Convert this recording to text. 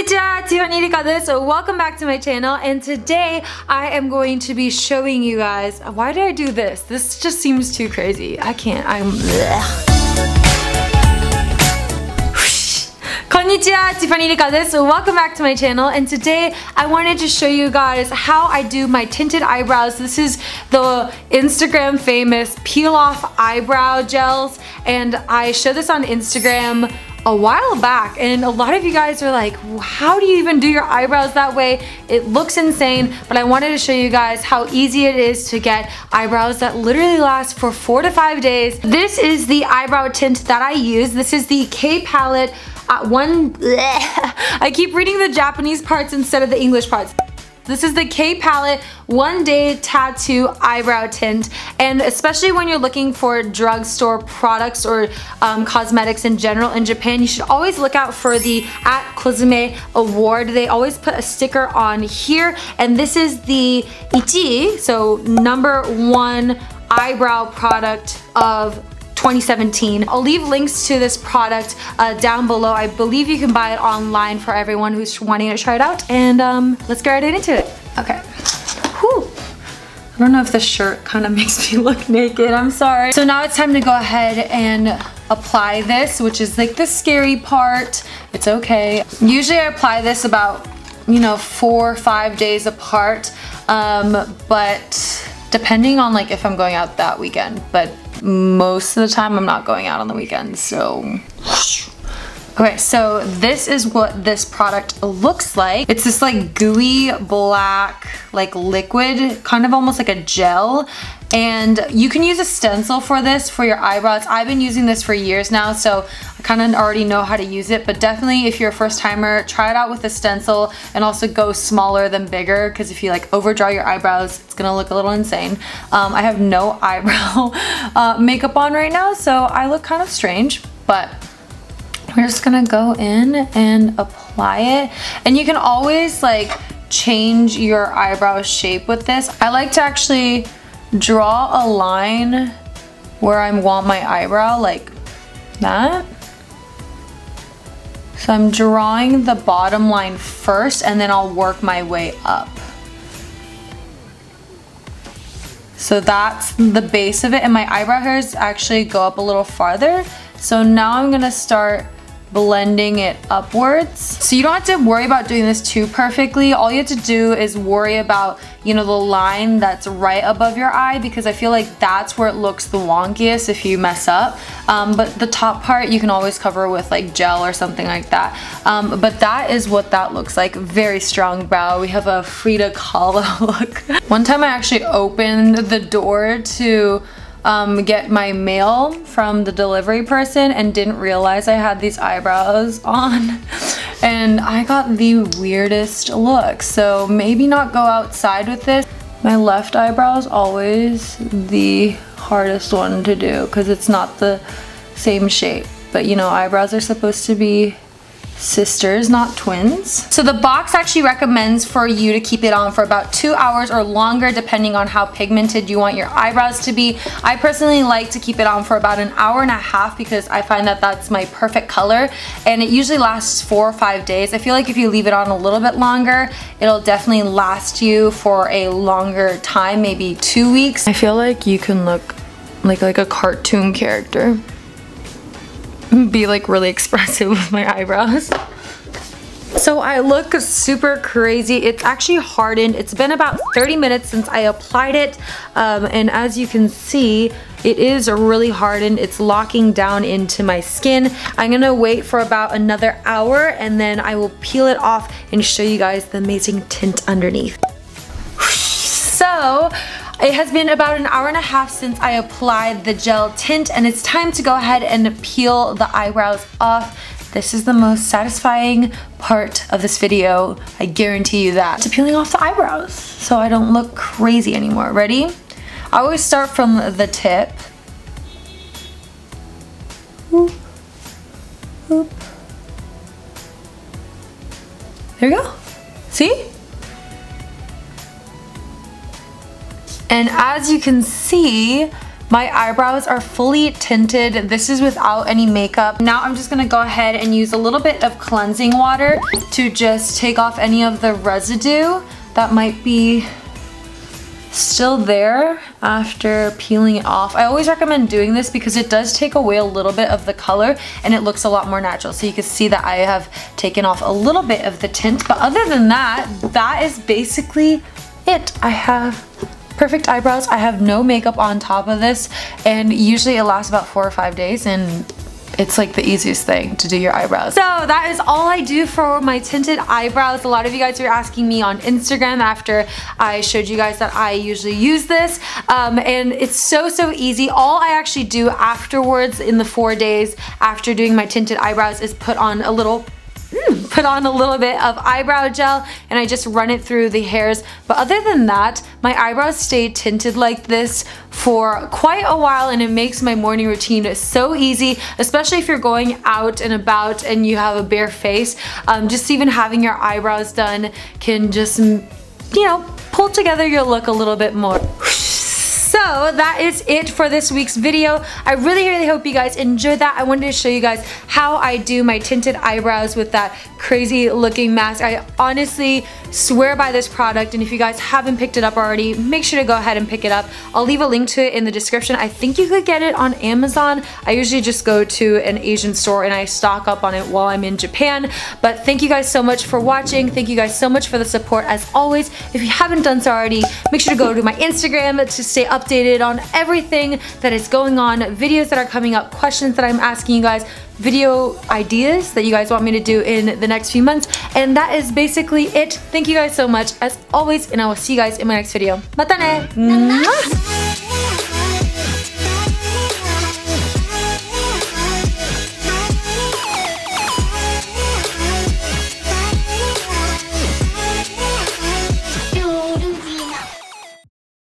Konnichiwa, Tiffany Rika desu. Welcome back to my channel, and today I am going to be showing you guys. Why did I do this? This just seems too crazy. I can't. Konnichiwa, Tiffany Rika desu. Welcome back to my channel, and today I wanted to show you guys how I do my tinted eyebrows. This is the Instagram famous peel off eyebrow gels, and I showed this on Instagram a while back, and a lot of you guys are like, how do you even do your eyebrows that way? It looks insane, but I wanted to show you guys how easy it is to get eyebrows that literally last for 4 to 5 days. This is the eyebrow tint that I use. This is the K palette I keep reading the Japanese parts instead of the English parts. This is the K palette 1 Day Tattoo Eyebrow Tint, and especially when you're looking for drugstore products or cosmetics in general in Japan, you should always look out for the @Kozume award. They always put a sticker on here, and this is the ichi, so #1 eyebrow product of 2017. I'll leave links to this product down below. I believe you can buy it online for everyone who's wanting to try it out, and let's get right into it. Okay. Whew. I don't know if this shirt kind of makes me look naked, I'm sorry. So now it's time to go ahead and apply this, which is like the scary part. It's okay. Usually I apply this about, 4 or 5 days apart, but depending on like if I'm going out that weekend, but most of the time I'm not going out on the weekends, so. Okay, so this is what this product looks like. It's this like gooey black like liquid, kind of almost like a gel, and you can use a stencil for this for your eyebrows. I've been using this for years now, so I kind of already know how to use it, but definitely if you're a first timer, try it out with a stencil, and also go smaller than bigger, because if you like overdraw your eyebrows, it's gonna look a little insane. I have no eyebrow makeup on right now, so I look kind of strange, but we're just gonna go in and apply it. And you can always like change your eyebrow shape with this. I like to actually draw a line where I want my eyebrow, like that. So I'm drawing the bottom line first, and then I'll work my way up. So that's the base of it, and my eyebrow hairs actually go up a little farther. So now I'm gonna start blending it upwards. So you don't have to worry about doing this too perfectly. All you have to do is worry about, the line that's right above your eye, because I feel like that's where it looks the wonkiest if you mess up. But the top part you can always cover with like gel or something like that. But that is what that looks like. Very strong brow. We have a Frida Kahlo look. One time I actually opened the door to get my mail from the delivery person and didn't realize I had these eyebrows on, and I got the weirdest look. So maybe not go outside with this. My left eyebrow is always the hardest one to do because it's not the same shape, but eyebrows are supposed to be sisters, not twins. So the box actually recommends for you to keep it on for about 2 hours or longer, depending on how pigmented you want your eyebrows to be. I personally like to keep it on for about 1.5 hours because I find that that's my perfect color, and it usually lasts 4 or 5 days. I feel like if you leave it on a little bit longer, it'll definitely last you for a longer time, maybe 2 weeks. I feel like you can look like a cartoon character. Be like really expressive with my eyebrows. So I look super crazy. It's actually hardened. It's been about 30 minutes since I applied it, and as you can see, it is really hardened. It's locking down into my skin. I'm gonna wait for about another hour, and then I will peel it off and show you guys the amazing tint underneath. So it has been about 1.5 hours since I applied the gel tint, and it's time to go ahead and peel the eyebrows off. This is the most satisfying part of this video, I guarantee you that. To peeling off the eyebrows so I don't look crazy anymore. Ready? I always start from the tip. Oop. Oop. There you go. See? And as you can see, My eyebrows are fully tinted. This is without any makeup. Now I'm just gonna go ahead and use a little bit of cleansing water to just take off any of the residue that might be still there after peeling it off. I always recommend doing this because it does take away a little bit of the color and it looks a lot more natural. So you can see that I have taken off a little bit of the tint, but other than that, that is basically it. I have perfect eyebrows. I have no makeup on top of this, and usually it lasts about 4 or 5 days, and it's like the easiest thing to do your eyebrows. So that is all I do for my tinted eyebrows. A lot of you guys were asking me on Instagram after I showed you guys that I usually use this. And it's so easy. All I actually do afterwards in the 4 days after doing my tinted eyebrows is put on a little bit of eyebrow gel and I just run it through the hairs. But other than that, my eyebrows stay tinted like this for quite a while, and it makes my morning routine so easy, especially if you're going out and about and you have a bare face. Just even having your eyebrows done can just, you know, pull together your look a little bit more. So that is it for this week's video. I really hope you guys enjoyed that. I wanted to show you guys how I do my tinted eyebrows with that crazy looking mask. I honestly swear by this product, and if you guys haven't picked it up already, make sure to go ahead and pick it up. I'll leave a link to it in the description. I think you could get it on Amazon. I usually just go to an Asian store and I stock up on it while I'm in Japan. But thank you guys so much for watching. Thank you guys so much for the support as always. If you haven't done so already, make sure to go to my Instagram to stay updated on everything that is going on, videos that are coming up, questions that I'm asking you guys, video ideas that you guys want me to do in the next few months. And that is basically it. Thank you guys so much as always, and I will see you guys in my next video. Mata ne!